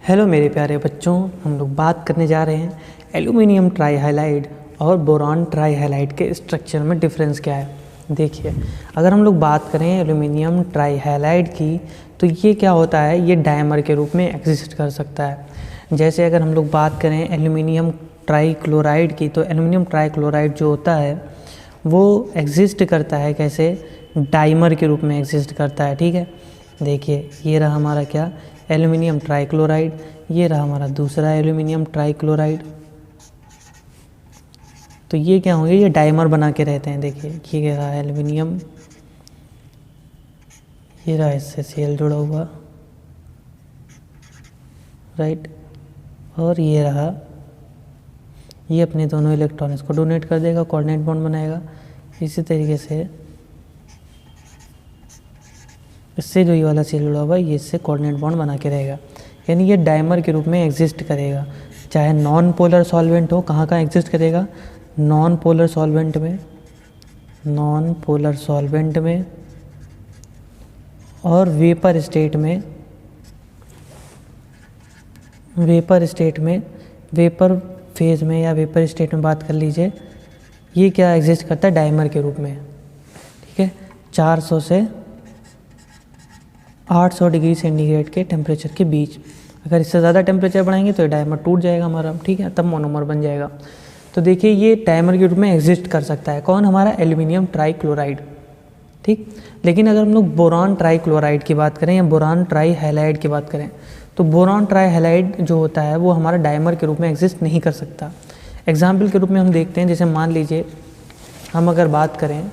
Hello मेरे प्यारे बच्चों, हम लोग बात करने जा रहे हैं एल्यूमिनियम ट्राईहैलाइड और बोरान ट्राईहैलाइड के स्ट्रक्चर में डिफरेंस क्या है। देखिए, अगर हम लोग बात करें एल्यूमिनियम ट्राईहैलाइड की तो ये क्या होता है, ये डायमर के रूप में एग्जिस्ट कर सकता है। जैसे अगर हम लोग बात करें एल्यूमिनियम ट्राईक्लोराइड की, तो एल्यूमिनियम ट्राईक्लोराइड जो होता है वो एग्जिस्ट करता है कैसे, डाइमर के रूप में एग्जिस्ट करता है। ठीक है, देखिए ये रहा हमारा क्या, एल्यूमिनियम ट्राईक्लोराइड, ये रहा हमारा दूसरा एल्यूमिनियम ट्राईक्लोराइड। तो ये क्या होंगे, ये डाइमर बना के रहते हैं। देखिए ये रहा एल्यूमिनियम, ये रहा इससे Cl जुड़ा हुआ, राइट, और ये रहा, ये अपने दोनों इलेक्ट्रॉन इसको डोनेट कर देगा, कोऑर्डिनेट बॉन्ड बनाएगा। इसी तरीके से इससे जो ये वाला Cl जुड़ा हुआ है, ये इससे कोऑर्डिनेट बॉन्ड बना के रहेगा, यानी ये डाइमर के रूप में एग्जिस्ट करेगा। चाहे नॉन पोलर सॉल्वेंट हो, कहाँ कहाँ एग्जिस्ट करेगा, नॉन पोलर सॉल्वेंट में, नॉन पोलर सॉल्वेंट में, और वेपर स्टेट में, वेपर स्टेट में, वेपर फेज में या वेपर स्टेट में बात कर लीजिए, ये क्या एग्जिस्ट करता है, डाइमर के रूप में। ठीक है, 400 से 800 डिग्री सेंटीग्रेड के टेम्परेचर के बीच। अगर इससे ज़्यादा टेम्परेचर बढ़ाएंगे तो ये डायमर टूट जाएगा हमारा, ठीक है, तब मोनोमर बन जाएगा। तो देखिए ये डायमर के रूप में एग्जिस्ट कर सकता है कौन, हमारा एल्यूमिनियम ट्राईक्लोराइड। ठीक, लेकिन अगर हम लोग बोरान ट्राईक्लोराइड की बात करें या बोरान ट्राईहैलाइड की बात करें, तो बोरान ट्राईहैलाइड जो होता है वो हमारा डायमर के रूप में एग्जिस्ट नहीं कर सकता। एग्जाम्पल के रूप में हम देखते हैं, जैसे मान लीजिए हम अगर बात करें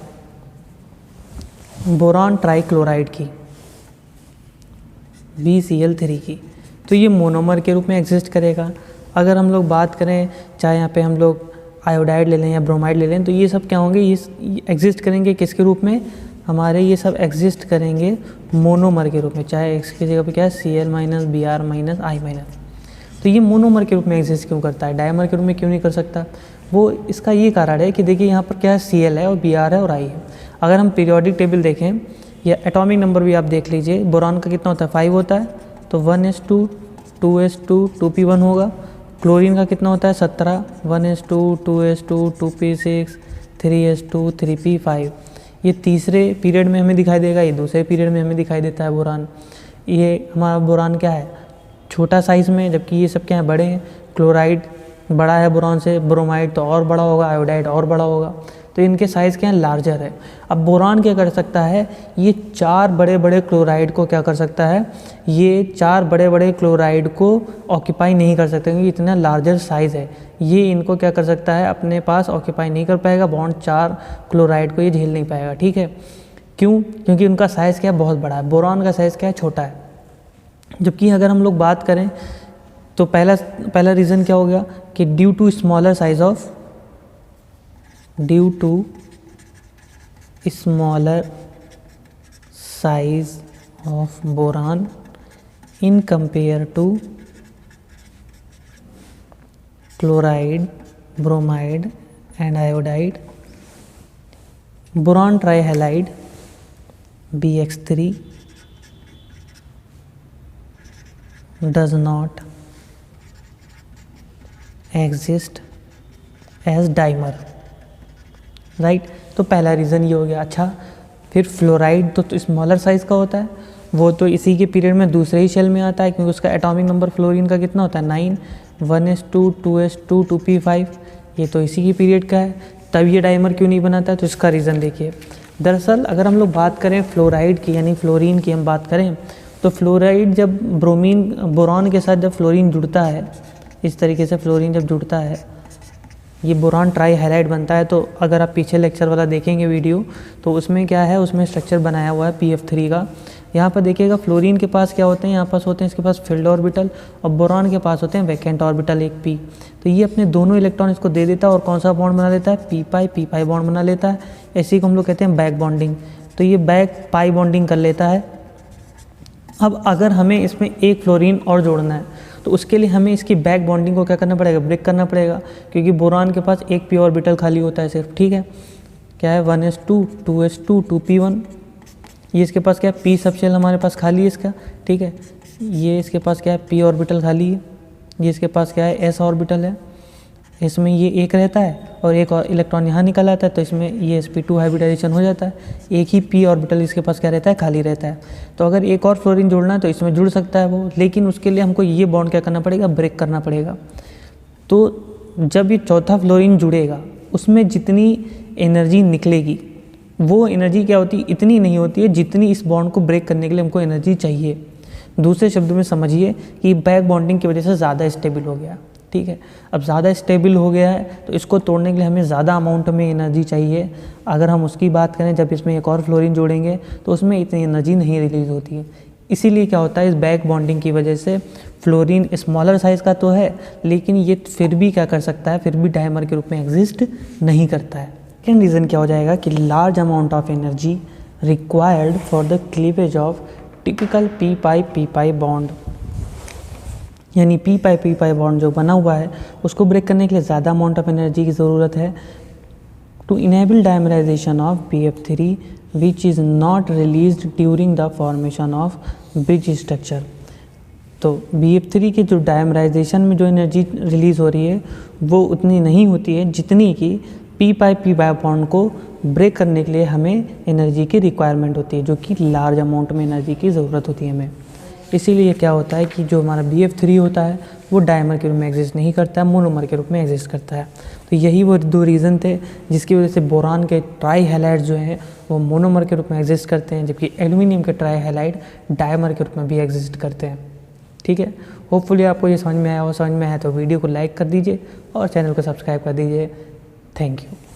बोरान ट्राईक्लोराइड की, BCl3 की, तो ये मोनोमर के रूप में एग्जिस्ट करेगा। अगर हम लोग बात करें, चाहे यहाँ पे हम लोग आयोडाइड ले लें या ब्रोमाइड ले लें, तो ये सब क्या होंगे, ये एग्जिस्ट करेंगे किसके रूप में, हमारे ये सब एग्जिस्ट करेंगे मोनोमर के रूप में। चाहे x की जगह पे क्या है, Cl minus Br minus I minus. तो ये मोनोमर के रूप में एग्जिस्ट क्यों करता है, डायमर के रूप में क्यों नहीं कर सकता, वो इसका ये कारण है कि देखिए यहाँ पर क्या है, Cl है और Br है और I है। अगर हम पीरियोडिक टेबल देखें या एटॉमिक नंबर भी आप देख लीजिए, बोरान का कितना होता है, 5 होता है, तो 1s2 2s2 2p1 होगा। क्लोरीन का कितना होता है, 17, 1s2 2s2 2p6 3s2 3p5। ये तीसरे पीरियड में हमें दिखाई देगा, ये दूसरे पीरियड में हमें दिखाई देता है बोरान। ये हमारा बोरान क्या है, छोटा साइज़ में, जबकि ये सब क्या है, बड़े हैं। क्लोराइड बड़ा है बोरान से, ब्रोमाइड तो और बड़ा होगा, आयोडाइड और बड़ा होगा, तो इनके साइज़ क्या है, लार्जर है। अब बोरान क्या कर सकता है, ये 4 बड़े बड़े क्लोराइड को क्या कर सकता है, ये 4 बड़े बड़े क्लोराइड को ऑक्यूपाई नहीं कर सकते, क्योंकि इतना लार्जर साइज़ है। ये इनको क्या कर सकता है, अपने पास ऑक्यूपाई नहीं कर पाएगा, बॉन्ड 4 क्लोराइड को ये झेल नहीं पाएगा। ठीक है, क्यों, क्योंकि उनका साइज़ क्या है, बहुत बड़ा है। बोरान का साइज़ क्या है, छोटा है। जबकि अगर हम लोग बात करें तो पहला रीज़न क्या हो गया कि due to smaller size of, due to smaller size of boron in compare to chloride, bromide and iodide, boron trihalide BX3 does not exist as dimer, right. तो पहला रीज़न ये हो गया। अच्छा, फिर फ्लोराइड तो स्मॉलर साइज़ का होता है, वो तो इसी के पीरियड में दूसरे ही शेल में आता है, क्योंकि उसका एटॉमिक नंबर फ्लोरीन का कितना होता है, 9, 1s2 2s2 2p5, ये तो इसी की पीरियड का है, तब ये डाइमर क्यों नहीं बनाता है। तो इसका रीज़न देखिए, दरअसल अगर हम लोग बात करें फ्लोराइड की यानी फ्लोरीन की हम बात करें, तो फ्लोराइड जब बोरान के साथ जब फ्लोरीन जुड़ता है, इस तरीके से फ्लोरीन जब जुड़ता है, ये बोरान ट्राईहैलाइड बनता है। तो अगर आप पीछे लेक्चर वाला देखेंगे वीडियो, तो उसमें क्या है, उसमें स्ट्रक्चर बनाया हुआ है PF3 का। यहाँ पर देखिएगा फ्लोरीन के पास क्या होते हैं, यहाँ पास होते हैं इसके पास फील्ड ऑर्बिटल, और बोरान के पास होते हैं वैकेंट ऑर्बिटल, एक p। तो ये अपने दोनों इलेक्ट्रॉन इसको दे देता है, और कौन सा बॉन्ड बना लेता है, p बॉन्ड बना लेता है। इसी को हम लोग कहते हैं बैक बॉन्डिंग। तो ये बैक पाई बॉन्डिंग कर लेता है। अब अगर हमें इसमें एक फ्लोरीन और जोड़ना है, तो उसके लिए हमें इसकी बैक बॉन्डिंग को क्या करना पड़ेगा, ब्रेक करना पड़ेगा, क्योंकि बोरान के पास एक p ऑर्बिटल खाली होता है सिर्फ। ठीक है, क्या है, 1s2 2s2 2p1, ये इसके पास क्या है, p सब शेल हमारे पास खाली है इसका। ठीक है, ये इसके पास क्या है, p ऑर्बिटल खाली है। ये इसके पास क्या है, s ऑर्बिटल है, इसमें ये एक रहता है और एक और इलेक्ट्रॉन यहाँ निकल आता है, तो इसमें ये sp2 हाइब्रिडाइजेशन हो जाता है। एक ही p ऑर्बिटल इसके पास क्या रहता है, खाली रहता है। तो अगर एक और फ्लोरीन जोड़ना है तो इसमें जुड़ सकता है वो, लेकिन उसके लिए हमको ये बॉन्ड क्या करना पड़ेगा, ब्रेक करना पड़ेगा। तो जब ये चौथा फ्लोरीन जुड़ेगा उसमें जितनी एनर्जी निकलेगी वो एनर्जी क्या होती है, इतनी नहीं होती है जितनी इस बॉन्ड को ब्रेक करने के लिए हमको एनर्जी चाहिए। दूसरे शब्दों में समझिए कि बैक बॉन्डिंग की वजह से ज़्यादा स्टेबल हो गया, ठीक है। अब ज़्यादा स्टेबल हो गया है तो इसको तोड़ने के लिए हमें ज़्यादा अमाउंट में एनर्जी चाहिए। अगर हम उसकी बात करें, जब इसमें एक और फ्लोरीन जोड़ेंगे तो उसमें इतनी एनर्जी नहीं रिलीज़ होती है। इसीलिए क्या होता है, इस बैक बॉन्डिंग की वजह से फ्लोरीन स्मॉलर साइज़ का तो है, लेकिन ये फिर भी क्या कर सकता है, फिर भी डायमर के रूप में एग्जिस्ट नहीं करता है। सेकेंड रीज़न क्या हो जाएगा कि large amount of energy required for the cleavage of typical p pi bond, यानी p pi बॉन्ड जो बना हुआ है उसको ब्रेक करने के लिए ज़्यादा अमाउंट ऑफ एनर्जी की ज़रूरत है। To enable dimerization of BF3 which is not released during the formation of bridge structure. तो BF3 के जो डायमराइजेशन में जो एनर्जी रिलीज़ हो रही है वो उतनी नहीं होती है जितनी कि p pi बॉन्ड को ब्रेक करने के लिए हमें एनर्जी की रिक्वायरमेंट होती है, जो कि लार्ज अमाउंट में एनर्जी की ज़रूरत होती है हमें। इसीलिए क्या होता है कि जो हमारा BF3 होता है वो डायमर के रूप में एग्जिस्ट नहीं करता है, मोनोमर के रूप में एग्जिस्ट करता है। तो यही वो दो रीज़न थे जिसकी वजह से बोरान के ट्राई हैलाइड जो हैं वो मोनोमर के रूप में एग्जिस्ट करते हैं, जबकि एल्यूमिनियम के ट्राई हैलाइड डायमर के रूप में भी एग्जिस्ट करते हैं। ठीक है, होपफुली आपको ये समझ में आया हो। समझ में आया तो वीडियो को लाइक कर दीजिए और चैनल को सब्सक्राइब कर दीजिए। Thank you.